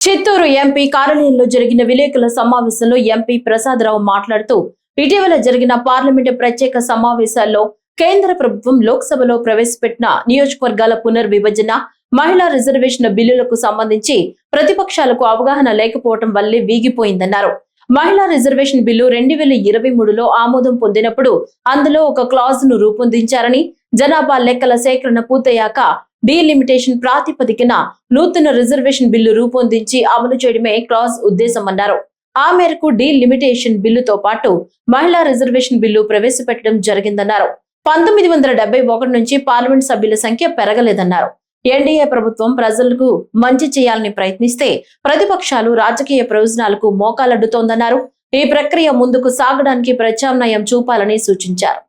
Chittoor MP కార్యాలయంలో జరిగిన విలేకరుల సమావేశంలో ఎంపీ ప్రసాదరావు మాట్లాడుతూ ఇటీవల జరిగిన పార్లమెంటు ప్రత్యేక సమావేశాల్లో కేంద్ర ప్రభుత్వం లోక్సభలో ప్రవేశపెట్టిన నియోజకవర్గాల పునర్విభజన మహిళా రిజర్వేషన్ బిల్లులకు సంబంధించి ప్రతిపక్షాలకు అవగాహన లేకపోవడం వల్లే వీగిపోయిందన్నారు. మహిళా రిజర్వేషన్ బిల్లు 2023లో ఆమోదం పొందినప్పుడు అందులో ఒక క్లాజ్ ను రూపొందించారని, జనాభా లెక్కల సేకరణ పూర్తయ్యాక డీలిమిటేషన్ ప్రాతిపదికన నూతన రిజర్వేషన్ బిల్లు రూపొందించి అమలు చేయడమే క్లాజ్ ఉద్దేశమన్నారు. ఆ మేరకు డీలిమిటేషన్ బిల్లుతో పాటు మహిళా రిజర్వేషన్ బిల్లు ప్రవేశపెట్టడం జరిగిందన్నారు. 1971 నుంచి పార్లమెంట్ సభ్యుల సంఖ్య పెరగలేదన్నారు. ఎన్డీఏ ప్రభుత్వం ప్రజలకు మంచి చేయాలని ప్రయత్నిస్తే ప్రతిపక్షాలు రాజకీయ ప్రయోజనాలకు మోకాలడ్డుతోందన్నారు. ఈ ప్రక్రియ ముందుకు సాగడానికి ప్రత్యామ్నాయం చూపాలని సూచించారు.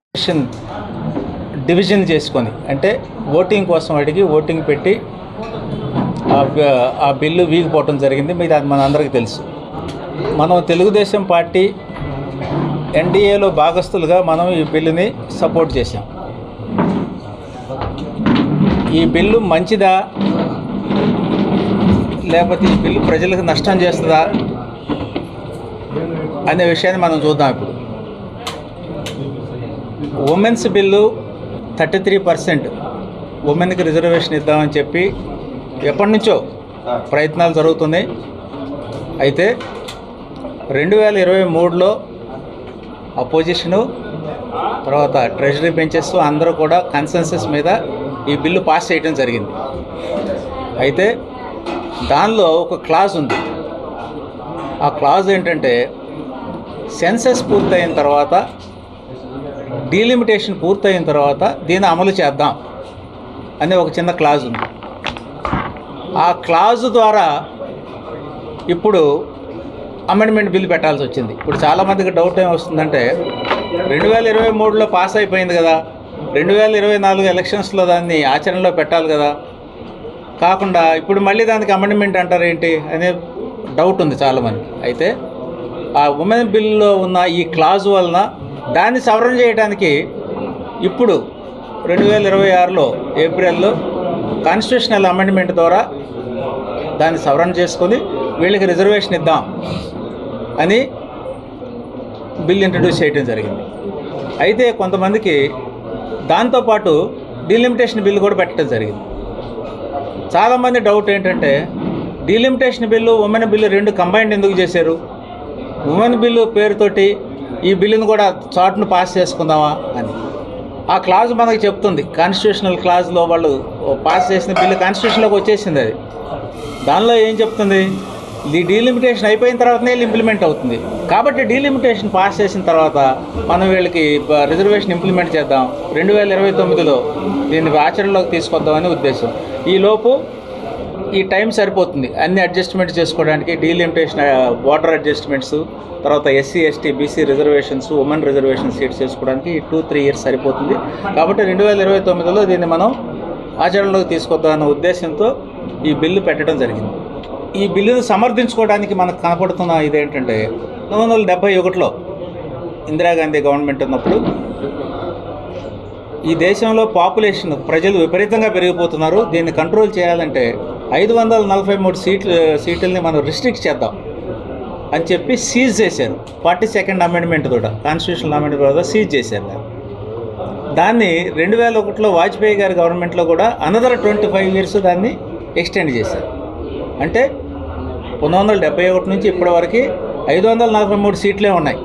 డివిజన్ చేసుకొని అంటే ఓటింగ్ కోసం అడిగి ఓటింగ్ పెట్టి ఆ బిల్లు వీగిపోవటం జరిగింది. మీద అది మన అందరికీ తెలుసు. మనం తెలుగుదేశం పార్టీ ఎన్డీఏలో భాగస్తులుగా మనం ఈ బిల్లుని సపోర్ట్ చేశాం. ఈ బిల్లు మంచిదా లేకపోతే ఈ బిల్లు ప్రజలకు నష్టం చేస్తుందా అనే విషయాన్ని మనం చూద్దాం. ఇప్పుడు ఉమెన్స్ బిల్లు 33% ఉమెన్కి రిజర్వేషన్ ఇద్దామని చెప్పి ఎప్పటి నుంచో ప్రయత్నాలు జరుగుతున్నాయి. అయితే 2023లో అపోజిషను తర్వాత ట్రెజరీ బెంచెస్ అందరూ కూడా కన్సెన్సస్ మీద ఈ బిల్లు పాస్ చేయడం జరిగింది. అయితే దానిలో ఒక క్లాజ్ ఉంది. ఆ క్లాజ్ ఏంటంటే సెన్సస్ పూర్తయిన తర్వాత డీలిమిటేషన్ పూర్తయిన తర్వాత దీన్ని అమలు చేద్దాం అనే ఒక చిన్న క్లాజ్ ఉంది. ఆ క్లాజ్ ద్వారా ఇప్పుడు అమెండ్మెంట్ బిల్ పెట్టాల్సి వచ్చింది. ఇప్పుడు చాలామందికి డౌట్ ఏం వస్తుందంటే 2023లో పాస్ అయిపోయింది కదా, 2024 ఎలక్షన్స్లో దాన్ని ఆచరణలో పెట్టాలి కదా, కాకుండా ఇప్పుడు మళ్ళీ దానికి అమెండ్మెంట్ అంటారు ఏంటి అనే డౌట్ ఉంది చాలామంది. అయితే ఆ ఉమెన్ బిల్లో ఉన్న ఈ క్లాజ్ వలన దాన్ని సవరణ చేయడానికి ఇప్పుడు 2026లో ఏప్రిల్లో కాన్స్టిట్యూషనల్ అమెండ్మెంట్ ద్వారా దాన్ని సవరణ చేసుకొని వీళ్ళకి రిజర్వేషన్ ఇద్దాం అని బిల్ ఇంట్రడ్యూస్ చేయడం జరిగింది. అయితే కొంతమందికి దాంతోపాటు డీలిమిటేషన్ బిల్లు కూడా పెట్టడం జరిగింది. చాలామంది డౌట్ ఏంటంటే డీలిమిటేషన్ బిల్లు ఉమెన్ బిల్లు రెండు కంబైన్డ్ ఎందుకు చేశారు, ఉమెన్ బిల్లు పేరుతోటి ఈ బిల్లును కూడా చాట్ను పాస్ చేసుకుందామా అని. ఆ క్లాజ్ మనకి చెప్తుంది. కాన్స్టిట్యూషనల్ క్లాజ్లో వాళ్ళు పాస్ చేసిన బిల్లు కాన్స్టిట్యూషన్లోకి వచ్చేసింది. అది దానిలో ఏం చెప్తుంది, ఈ డీలిమిటేషన్ అయిపోయిన తర్వాతనే ఇంప్లిమెంట్ అవుతుంది. కాబట్టి డీలిమిటేషన్ పాస్ చేసిన తర్వాత మనం వీళ్ళకి రిజర్వేషన్ ఇంప్లిమెంట్ చేద్దాం, 2029లో దీన్ని ఆచరణలోకి తీసుకొద్దామని ఉద్దేశం. ఈలోపు ఈ టైం సరిపోతుంది అన్ని అడ్జస్ట్మెంట్స్ చేసుకోవడానికి. డీలిమిటేషన్ వాటర్ అడ్జస్ట్మెంట్స్, తర్వాత SC ST BC reservations, women reservation seats చేసుకోవడానికి 2-3 ఇయర్స్ సరిపోతుంది. కాబట్టి 2029లో దీన్ని మనం ఆచరణలోకి తీసుకొద్దామన్న ఉద్దేశంతో ఈ బిల్లు పెట్టడం జరిగింది. ఈ బిల్లును సమర్థించుకోవడానికి మనకు కనపడుతున్న ఇదేంటంటే 1971లో ఇందిరాగాంధీ గవర్నమెంట్ ఉన్నప్పుడు ఈ దేశంలో పాపులేషన్ ప్రజలు విపరీతంగా పెరిగిపోతున్నారు, దీన్ని కంట్రోల్ చేయాలంటే 543 సీట్లని మనం రిస్ట్రిక్ట్ చేద్దాం అని చెప్పి సీజ్ చేశారు. 42nd అమెండ్మెంట్ కూడా కాన్స్టిట్యూషనల్ అమెండ్మెంట్ కూడా సీజ్ చేశారు. దాన్ని 2001లో వాజ్పేయి గారి గవర్నమెంట్లో కూడా అనదర్ 25 ఇయర్స్ దాన్ని ఎక్స్టెండ్ చేశారు. అంటే 1971 నుంచి ఇప్పటి వరకు 543 సీట్లే ఉన్నాయి.